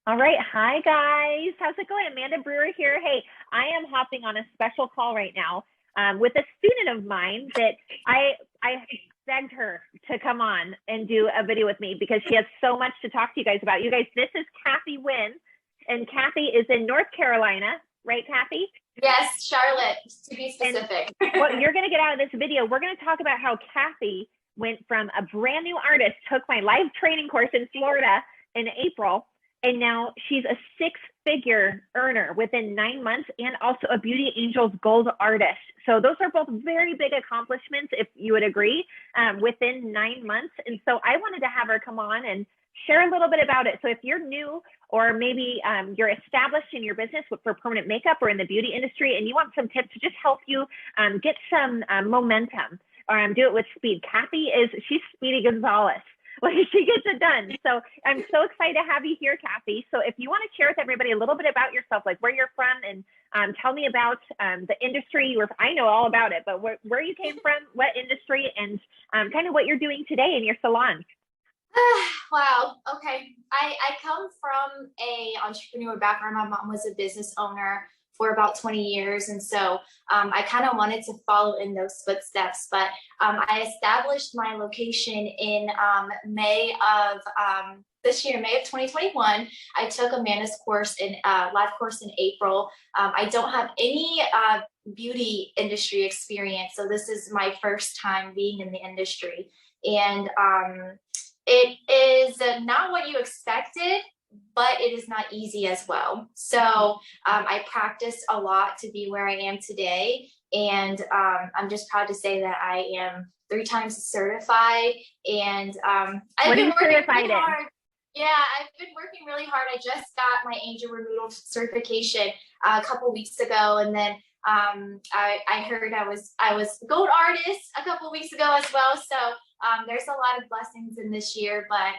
All right. Hi, guys. How's it going? Amanda Brewer here. Hey, I am hopping on a special call right now with a student of mine that I begged her to come on and do a video with me because she has so much to talk to you guys about. You guys, this is Kathy Wynn, and Kathy is in North Carolina, right, Kathy? Yes, Charlotte, to be And specific. what you're going to get out of this video, we're going to talk about how Kathy went from a brand new artist, took my live training course in Florida in April, and now she's a six-figure earner within 9 months and also a Beauty Angels Gold artist. So those are both very big accomplishments, if you would agree, within 9 months. And so I wanted to have her come on and share a little bit about it. So if you're new or maybe you're established in your business for permanent makeup or in the beauty industry and you want some tips to just help you get some momentum or do it with speed, she's Speedy Gonzalez. Like, she gets it done. So I'm so excited to have you here, Kathy. So if you want to share with everybody a little bit about yourself, like where you're from, and tell me about the industry you were, I know all about it, but where you came from, what industry, and kind of what you're doing today in your salon. Wow. Okay. I come from a entrepreneur background. My mom was a business owner for about 20 years. And so I kind of wanted to follow in those footsteps. But I established my location in May of this year, May of 2021. I took Amanda's course in live course in April. I don't have any beauty industry experience. So this is my first time being in the industry. And it is not what you expected, but it is not easy as well. So I practiced a lot to be where I am today. And I'm just proud to say that I am 3 times certified. And I've been working really hard. Yeah, I've been working really hard. I just got my angel removal certification a couple weeks ago. And then I heard I was gold artist a couple weeks ago as well. So there's a lot of blessings in this year, but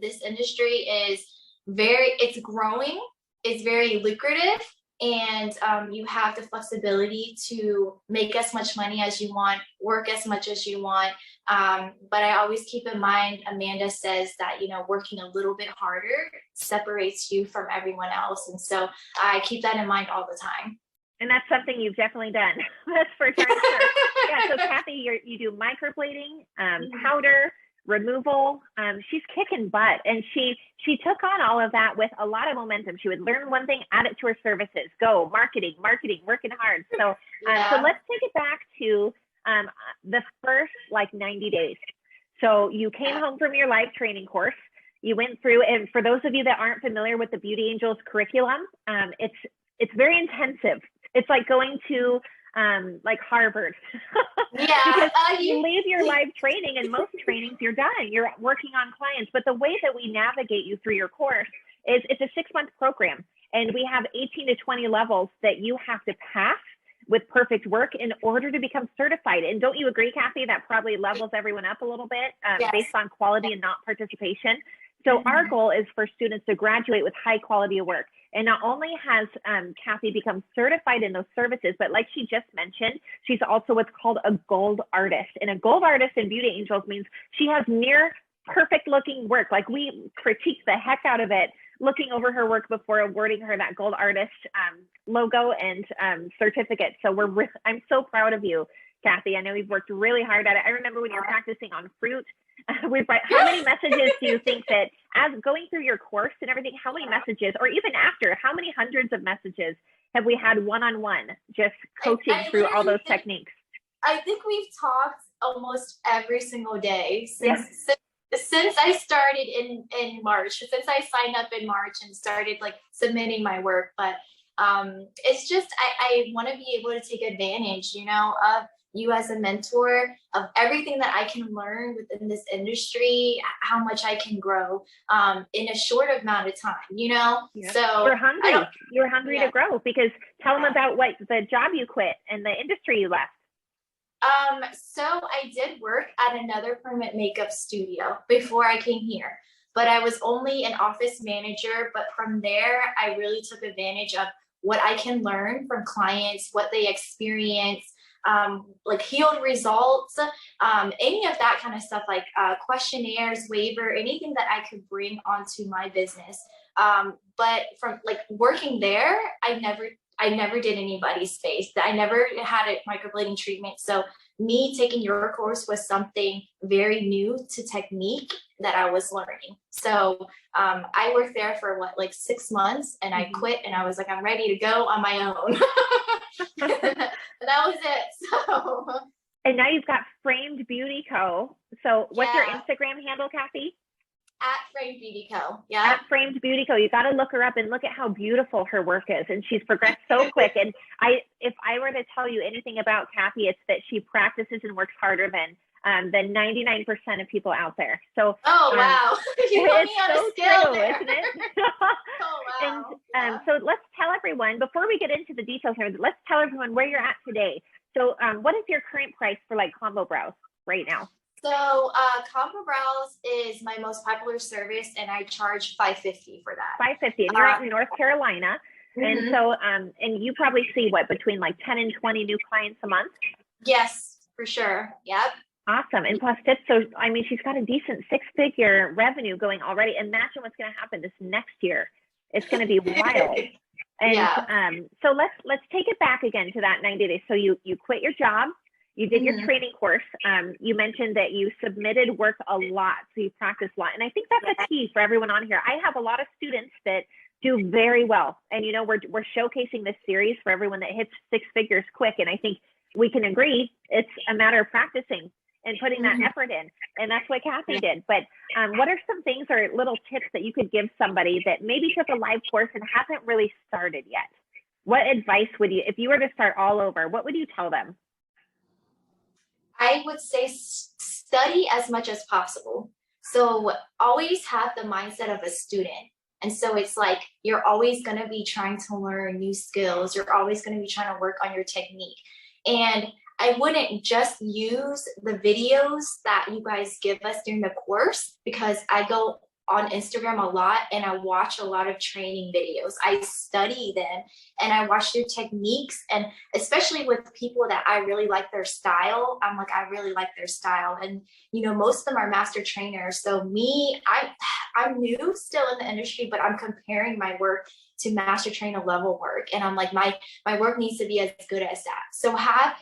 this industry is it's growing, it's very lucrative, and you have the flexibility to make as much money as you want, work as much as you want. But I always keep in mind, Amanda says that, working a little bit harder separates you from everyone else. And so I keep that in mind all the time. And that's something you've definitely done. That's for sure. Yeah, so Kathy, you do microblading, powder, removal. She's kicking butt. And she took on all of that with a lot of momentum. She would learn one thing, add it to her services, go marketing, working hard. So, so let's take it back to the first 90 days. So you came home from your live training course. You went through, and for those of you that aren't familiar with the Beauty Angels curriculum, it's very intensive. It's like going to Harvard. Yeah. Because you leave your live training, and most trainings you're done. You're working on clients. But the way that we navigate you through your course is it's a 6-month program. And we have 18 to 20 levels that you have to pass with perfect work in order to become certified. And don't you agree, Kathy, that probably levels everyone up a little bit based on quality and not participation? So our goal is for students to graduate with high quality of work. And not only has Kathy become certified in those services, but like she just mentioned, she's also what's called a gold artist. And a gold artist in Beauty Angels means she has near perfect looking work. Like, we critique the heck out of it, looking over her work before awarding her that gold artist logo and certificate. So I'm so proud of you, Kathy. I know you've worked really hard at it. I remember when you were practicing on fruit. How many messages do you think that, as going through your course and everything, how many messages, or even after, how many hundreds of messages have we had one-on-one just coaching through all those techniques? I think we've talked almost every single day since I started in March, since I signed up in March and started submitting my work. But it's just, I want to be able to take advantage, of you as a mentor, of everything that I can learn within this industry, how much I can grow in a short amount of time, Yeah. So you're hungry to grow, because tell them about the job you quit and the industry you left. So I did work at another permanent makeup studio before I came here, but I was only an office manager. But from there, I really took advantage of what I can learn from clients, what they experience, like healed results, any of that kind of stuff, like questionnaires, waiver, anything that I could bring onto my business. But from like working there, I never did anybody's face. I never had a microblading treatment. So me taking your course was something very new to technique that I was learning. So I worked there for what, like 6 months, and I quit, and I was like, I'm ready to go on my own. That was it. So. And now you've got Framed Beautyco. So what's your Instagram handle, Kathy? At Framed Beautyco. Yeah. At Framed Beautyco. You got to look her up and look at how beautiful her work is. And she's progressed so quick. And if I were to tell you anything about Kathy, it's that she practices and works harder than 99% of people out there. So wow. You put me on so a scale true, there. isn't it? Oh wow. And so let's tell everyone, before we get into the details here, let's tell everyone where you're at today. So what is your current price for like combo brows right now? So combo brows is my most popular service, and I charge $550 for that. $550, and you're out in North Carolina. And so and you probably see what, between like 10 and 20 new clients a month? Yes, for sure. Yep. Awesome. And plus tips. So I mean, she's got a decent 6-figure revenue going already. Imagine what's going to happen this next year. It's going to be wild. And so let's take it back again to that 90 days. So you quit your job, you did your training course. You mentioned that you submitted work a lot, so you practiced a lot. And I think that's a key for everyone on here. I have a lot of students that do very well. And you know, we're showcasing this series for everyone that hits 6 figures quick. And I think we can agree it's a matter of practicing and putting that effort in. And that's what Kathy did. But what are some things or little tips that you could give somebody that maybe took a live course and hasn't really started yet? What advice would you, if you were to start all over, what would you tell them? I would say study as much as possible. So always have the mindset of a student. And so it's like, you're always going to be trying to learn new skills. You're always going to be trying to work on your technique. And I wouldn't just use the videos that you guys give us during the course, because I go on Instagram a lot and I watch a lot of training videos. I study them and I watch their techniques, and especially with people that I really like their style, I'm like, I really like their style. And, you know, most of them are master trainers. So me, I'm new still in the industry, but I'm comparing my work to master trainer level work. And I'm like, my work needs to be as good as that. So have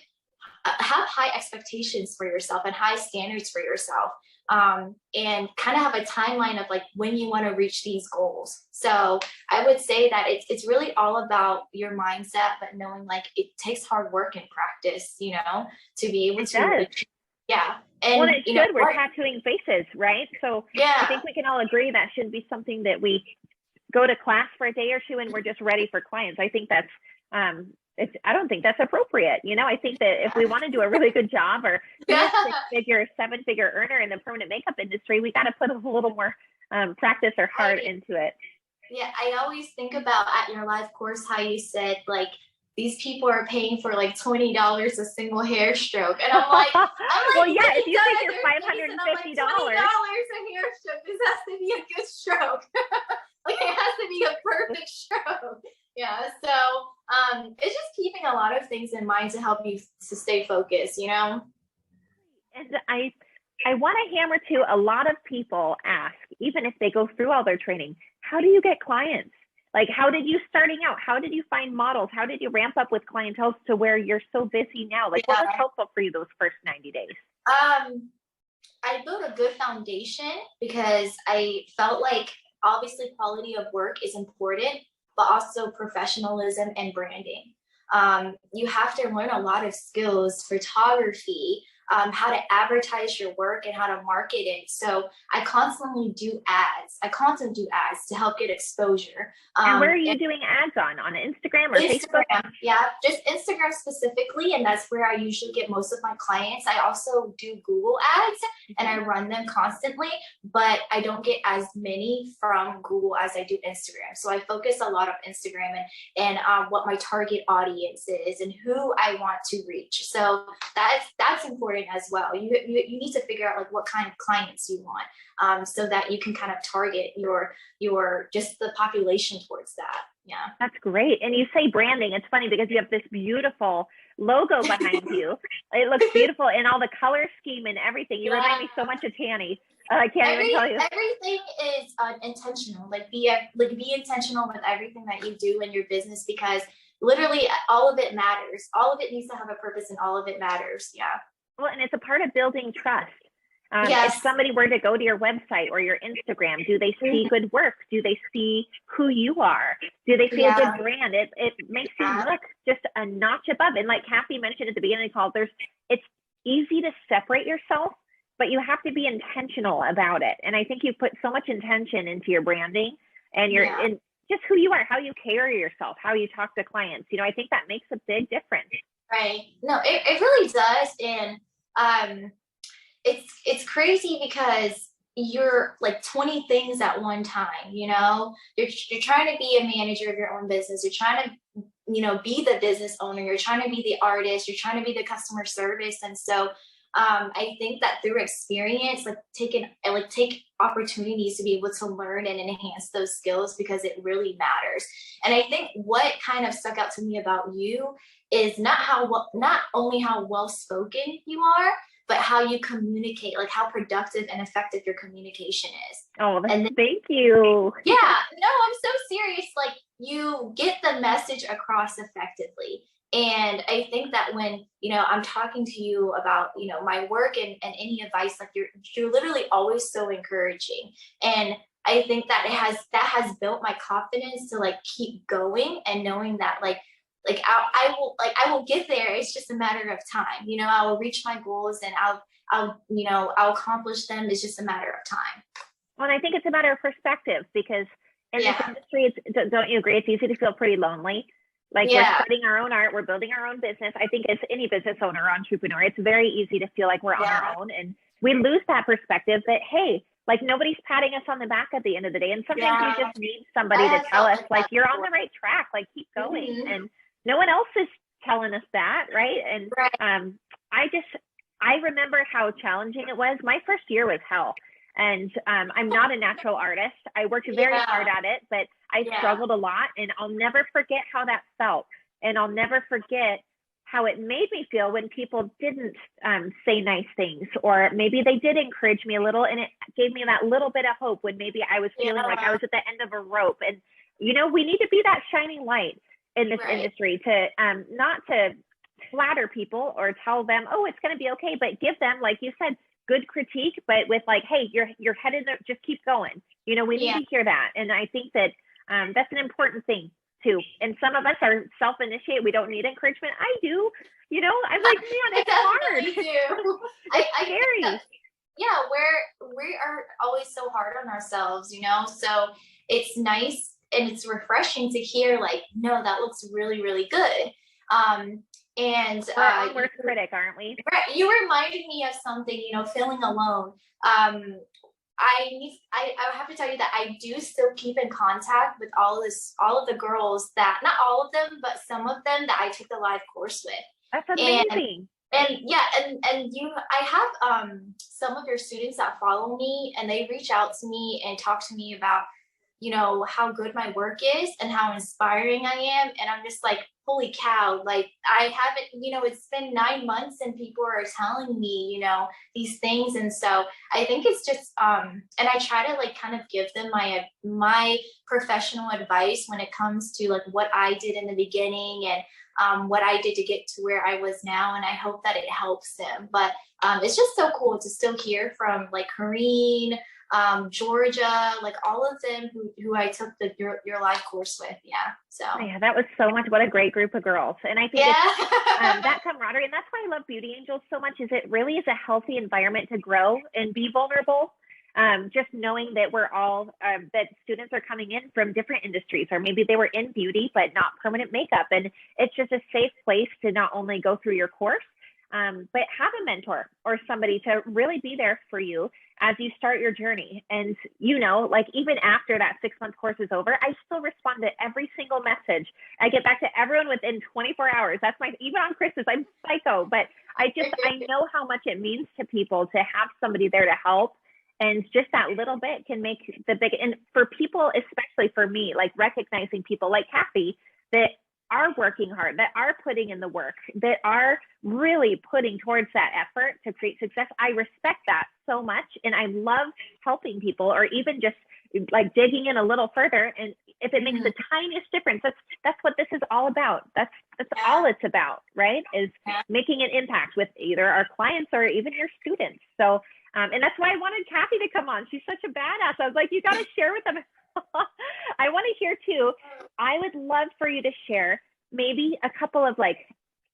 high expectations for yourself and high standards for yourself, and kind of have a timeline of like when you want to reach these goals. So I would say that it's really all about your mindset, but knowing like it takes hard work and practice, you know, to be able to. Yeah. And well, it's good. We're tattooing faces, right? So I think we can all agree that shouldn't be something that we go to class for a day or two and we're just ready for clients. I think that's I don't think that's appropriate. You know, I think that if we want to do a really good job or be a 6-figure, 7-figure earner in the permanent makeup industry, we got to put a little more practice or heart into it. Yeah, I always think about at your live course how you said like these people are paying for like $20 a single hair stroke, and I'm like well, yeah, if you think you're $550, $20 a hair stroke, this has to be a good stroke. Like it has to be a perfect stroke. Yeah, so it's just keeping a lot of things in mind to help you to stay focused, you know? And I want to hammer too, a lot of people ask, even if they go through all their training, how do you get clients? Like, how did you starting out? How did you find models? How did you ramp up with clientele to where you're so busy now? Like, what was helpful for you those first 90 days? I built a good foundation because I felt like obviously quality of work is important, but also professionalism and branding. You have to learn a lot of skills, photography, how to advertise your work and how to market it. So I constantly do ads. To help get exposure. And where are you doing ads on Instagram or Facebook? Yeah, just Instagram specifically. And that's where I usually get most of my clients. I also do Google ads and I run them constantly, but I don't get as many from Google as I do Instagram. So I focus a lot on Instagram and what my target audience is and who I want to reach. So that's important as well. You need to figure out like what kind of clients you want, so that you can kind of target your just the population towards that. Yeah, that's great. And you say branding. It's funny because you have this beautiful logo behind you. It looks beautiful, and all the color scheme and everything. You remind me so much of Tanny. I can't even tell you. Everything is intentional. Like be intentional with everything that you do in your business, because literally all of it matters. All of it needs to have a purpose, and all of it matters. Yeah. Well, and it's a part of building trust. Yes. If somebody were to go to your website or your Instagram, do they see good work? Do they see who you are? Do they see a good brand? It makes you look just a notch above. And like Kathy mentioned at the beginning of the call, it's easy to separate yourself, but you have to be intentional about it. And I think you put so much intention into your branding and in just who you are, how you carry yourself, how you talk to clients. I think that makes a big difference. Right. No, it really does. And it's crazy because you're like 20 things at one time. You're trying to be a manager of your own business. You're trying to, be the business owner. You're trying to be the artist. You're trying to be the customer service. And so I think that through experience, take opportunities to be able to learn and enhance those skills, because it really matters. And I think what kind of stuck out to me about you is not only how well spoken you are, but how you communicate, like how productive and effective your communication is. Oh, thank you. Yeah, no, I'm so serious. Like, you get the message across effectively. And I think that when, I'm talking to you about, my work and any advice, like you're literally always so encouraging. And I think that has built my confidence to like keep going, and knowing that I will get there. It's just a matter of time. I will reach my goals, and I'll accomplish them. It's just a matter of time. Well, and I think it's a matter of perspective, because in this industry, don't you agree? It's easy to feel pretty lonely. Like we're studying our own art, we're building our own business. I think as any business owner or entrepreneur, it's very easy to feel like we're on our own, and we lose that perspective that, hey, like nobody's patting us on the back at the end of the day. And sometimes you just need somebody to tell us like, you're on the right track, like keep going. Mm-hmm. And no one else is telling us that, right? And I remember how challenging it was. My first year was hell. And I'm not a natural artist. I worked very hard at it, but I struggled a lot. And I'll never forget how that felt. And I'll never forget how it made me feel when people didn't say nice things, or maybe they did encourage me a little, and it gave me that little bit of hope when maybe I was feeling like I was at the end of a rope. And, we need to be that shining light in this industry, to not to flatter people or tell them, oh, it's going to be okay, but give them, like you said, good critique, but with like, hey, you're headed there, just keep going. We need to hear that. And I think that that's an important thing too. And some of us are self-initiated. We don't need encouragement. I do, I'm like, man, it's hard. It's scary. We are always so hard on ourselves, so it's nice and it's refreshing to hear like, no, that looks really, really good. And we're our worst critic, aren't we? Right. You reminded me of something, feeling alone. I have to tell you that I do still keep in contact with all of the girls that, not all of them, but some of them that I took the live course with. That's amazing. And I have some of your students that follow me, and they reach out to me and talk to me about, how good my work is and how inspiring I am. And I'm just like, holy cow, like I haven't, it's been 9 months and people are telling me, these things. And so I think it's just, and I try to like kind of give them my professional advice when it comes to like what I did in the beginning and what I did to get to where I was now. And I hope that it helps them. But it's just so cool to still hear from like Corrine, Georgia, like all of them who I took your live course with. So that was so much. What a great group of girls. And I think it's, that camaraderie, and that's why I love Beauty Angels so much, is it really is a healthy environment to grow and be vulnerable. Just knowing that we're all, that students are coming in from different industries, or maybe they were in beauty, but not permanent makeup. And it's just a safe place to not only go through your course, but have a mentor or somebody to really be there for you as you start your journey. And, like even after that 6-month course is over, I still respond to every single message. I get back to everyone within 24 hours. That's even on Christmas, I'm psycho, but I know how much it means to people to have somebody there to help. And just that little bit can make the big, and for people, especially for me, like recognizing people like Kathy that are working hard, that are putting in the work, that are really putting towards that effort to create success. I respect that so much. And I love helping people, or even just like digging in a little further. And if it makes the tiniest difference, that's what this is all about. That's all it's about, right? Is making an impact with either our clients or even your students. So, and that's why I wanted Kathy to come on. She's such a badass. I was like, you got to share with them. I want to hear too. I would love for you to share maybe a couple of, like,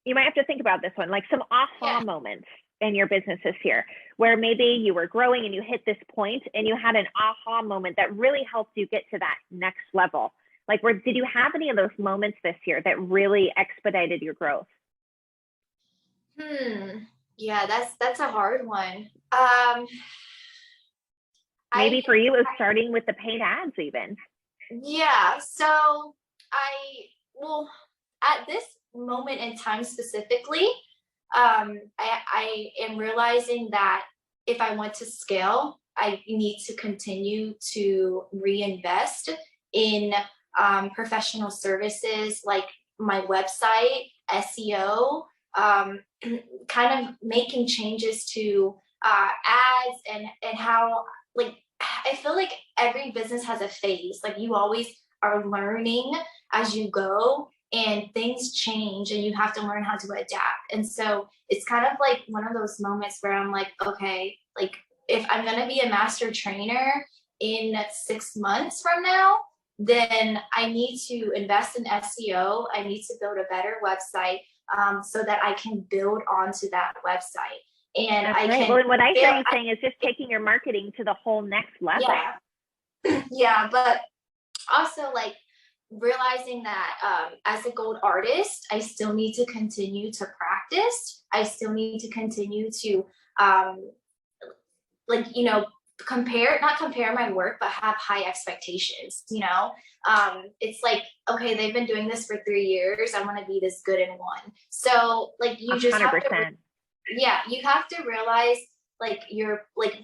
you might have to think about this one, like some aha moments in your business this year, where maybe you were growing and you hit this point and you had an aha moment that really helped you get to that next level. Like, did you have any of those moments this year that really expedited your growth? Yeah, that's a hard one. Maybe for you, it was starting with the paid ads even. Yeah. So at this moment in time specifically, I am realizing that if I want to scale, I need to continue to reinvest in professional services like my website, SEO, kind of making changes to ads and how, like, I feel like every business has a phase. Like, you always are learning as you go, and things change and you have to learn how to adapt. And so it's kind of like one of those moments where I'm like, okay, like, if I'm going to be a master trainer in 6 months from now, then I need to invest in SEO. I need to build a better website so that I can build onto that website. And that's right. Well, what I hear you saying is just taking your marketing to the whole next level. Yeah. Yeah, but also, like, realizing that as a gold artist, I still need to continue to practice. I still need to continue to not compare my work, but have high expectations. It's like, okay, they've been doing this for 3 years. I want to be this good in one. So, like, you just 100%. have to, you have to realize, like,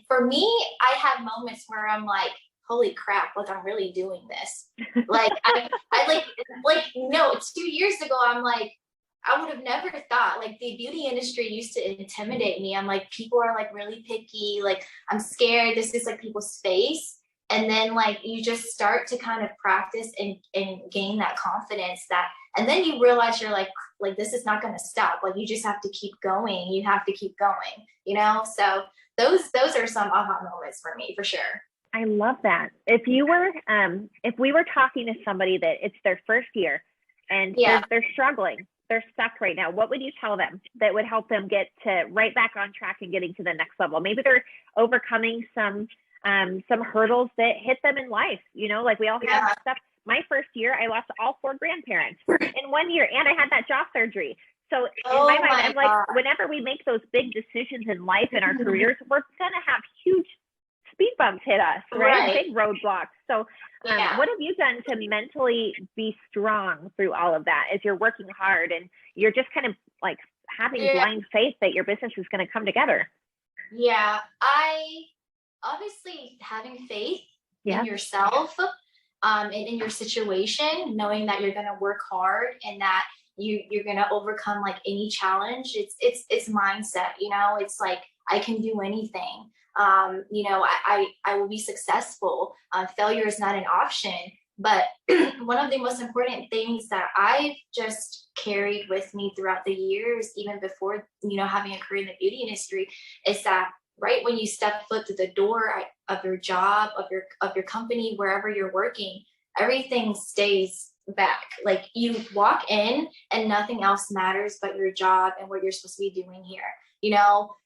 for me, I have moments where I'm like, holy crap, like, I'm really doing this. Like, I no, 2 years ago, I'm like, I would have never thought, like, the beauty industry used to intimidate me. I'm like, people are, like, really picky. Like, I'm scared. This is, like, people's space. And then, like, you just start to kind of practice and gain that confidence and then you realize you're like, this is not going to stop. Like, you just have to keep going. You have to keep going, So those are some aha moments for me, for sure. I love that. If we were talking to somebody that it's their first year and they're struggling, they're stuck right now, what would you tell them that would help them get right back on track and getting to the next level? Maybe they're overcoming some hurdles that hit them in life. Like, we all have stuff. My first year, I lost all 4 grandparents in 1 year, and I had that jaw surgery. So in my mind, I'm like, whenever we make those big decisions in life and our careers, we're gonna have huge speed bumps hit us, right? Big roadblocks. So what have you done to mentally be strong through all of that as you're working hard and you're just kind of like having blind faith that your business is going to come together? Yeah, obviously having faith in yourself and in your situation, knowing that you're going to work hard and that you're going to overcome, like, any challenge. It's mindset. It's like, I can do anything. I will be successful. Failure is not an option. But one of the most important things that I've just carried with me throughout the years, even before, having a career in the beauty industry, is that right when you step foot through the door of your job, of your company, wherever you're working, everything stays back. Like, you walk in and nothing else matters but your job and what you're supposed to be doing here.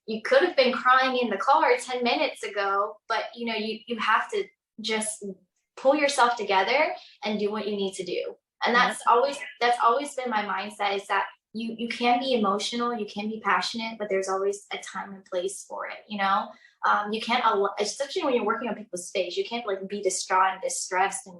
You could have been crying in the car 10 minutes ago, but you have to just pull yourself together and do what you need to do. And that's always been my mindset, is that you can be emotional, you can be passionate, but there's always a time and place for it. You can't, especially when you're working on people's space, you can't, like, be distraught and distressed and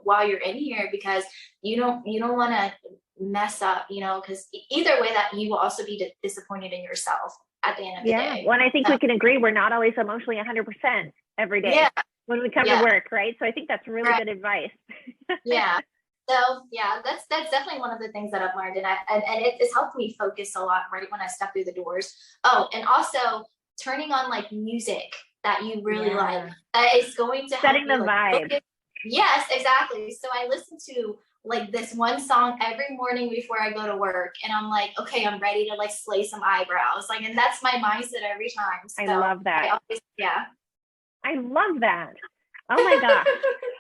while you're in here, because you don't want to mess up, because either way, that you will also be disappointed in yourself at the end of the day. Well, and I think we can agree we're not always emotionally 100% every day when we come to work, right? So I think that's really good advice. So yeah, that's definitely one of the things that I've learned, and it's helped me focus a lot right when I step through the doors. Oh, and also turning on like music that you really like, that is going to help Setting the you like vibe. focus. Yes, exactly. So I listen to like this one song every morning before I go to work, and I'm like, okay, I'm ready to like slay some eyebrows, like, and that's my mindset every time. I So love that. I always, yeah. I love that. Oh my gosh.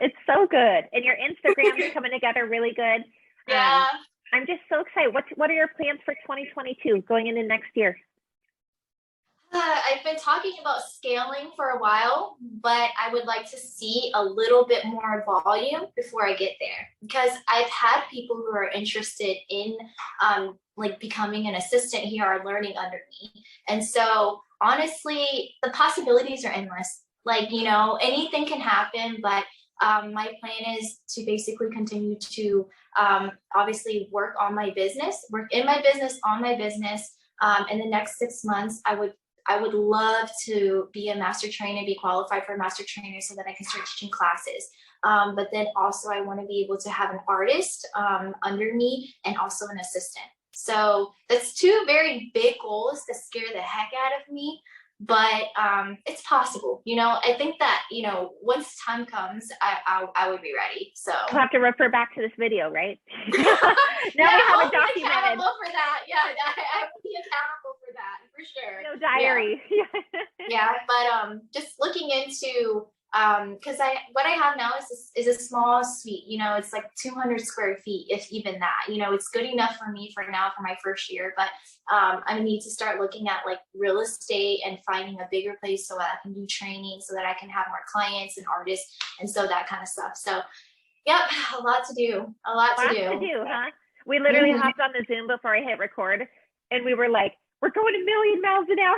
It's so good. And your Instagram's coming together really good. Yeah. I'm just so excited. What are your plans for 2022 going into next year? I've been talking about scaling for a while, but I would like to see a little bit more volume before I get there, because I've had people who are interested in like becoming an assistant here or learning under me. And so honestly, the possibilities are endless. Like, you know, anything can happen, but my plan is to basically continue to obviously work on my business, work in my business, on my business. In the next 6 months, I would love to be a master trainer, be qualified for a master trainer so that I can start teaching classes. But then also I want to be able to have an artist under me and also an assistant. So that's two very big goals that scare the heck out of me, but it's possible. You know, I think that, you know, once time comes, I would be ready. So We'll have to refer back to this video, right? Now yeah, we have I'll it be documented. accountable for that. Yeah, I will be accountable for that for sure. No diary. Yeah, but just looking into because what I have now is a small suite. You know, it's like 200 square feet, if even that. You know, it's good enough for me for now for my first year, but I need to start looking at like real estate and finding a bigger place so that I can do training, so that I can have more clients and artists, and so that kind of stuff. So yep, a lot to do. A lot to do, huh? We literally hopped on the Zoom before I hit record, and we were like, we're going a million miles an hour.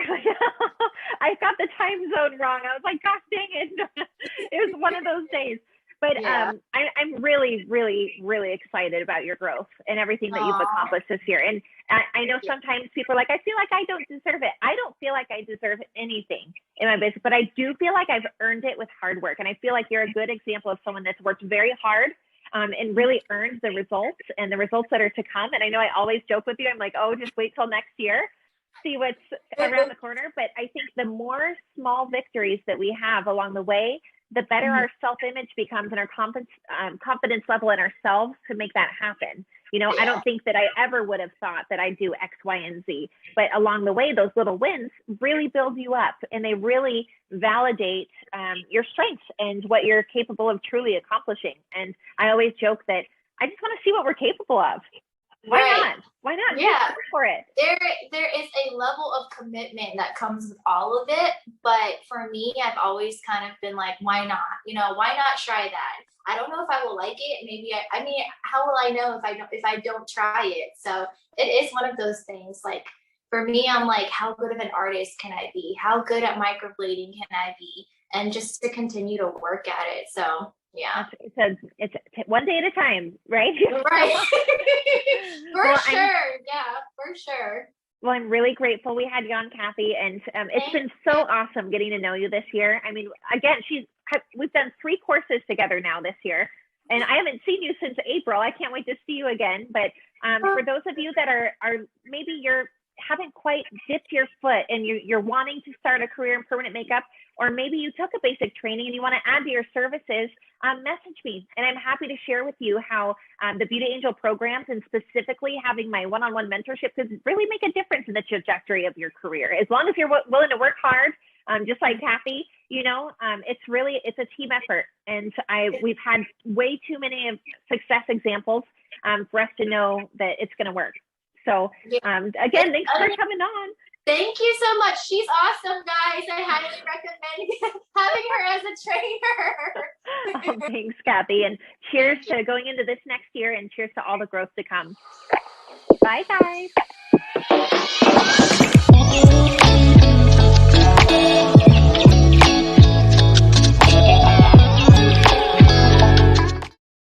I got the time zone wrong. I was like, gosh dang it. It was one of those days. But yeah. I'm really, really, really excited about your growth and everything that you've accomplished this year. And I know sometimes people are like, I feel like I don't deserve it. I don't feel like I deserve anything in my business, but I do feel like I've earned it with hard work. And I feel like you're a good example of someone that's worked very hard and really earned the results and the results that are to come. And I know I always joke with you. I'm like, oh, just wait till next year, see what's around the corner. But I think the more small victories that we have along the way, the better our self-image becomes and our confidence level in ourselves to make that happen. You know, I don't think that I ever would have thought that I'd do X, Y, and Z, but along the way, those little wins really build you up and they really validate your strengths and what you're capable of truly accomplishing. And I always joke that I just want to see what we're capable of. Why not? Why not? Yeah, just go for it. There is a level of commitment that comes with all of it. But for me, I've always kind of been like, why not? You know, why not try that? I don't know if I will like it. Maybe I mean, how will I know if I don't try it? So it is one of those things. Like for me, I'm like, how good of an artist can I be? How good at microblading can I be? And just to continue to work at it. So yeah, it's one day at a time, right? Right. For sure. Well, I'm really grateful we had you on, Kathy, and it's been so awesome getting to know you this year. I mean, again, we've done 3 courses together now this year, and I haven't seen you since April. I can't wait to see you again. But for those of you that are maybe haven't quite dipped your foot and you're wanting to start a career in permanent makeup, or maybe you took a basic training and you want to add to your services, message me and I'm happy to share with you how the Beauty Angel programs and specifically having my one-on-one mentorship could really make a difference in the trajectory of your career. As long as you're willing to work hard, just like Kathy, you know, it's a team effort. And we've had way too many success examples for us to know that it's going to work. So again, thanks for coming on. Thank you so much. She's awesome, guys. I highly recommend having her as a trainer. Thanks, Kathy. And cheers to going into this next year and cheers to all the growth to come. Bye, guys.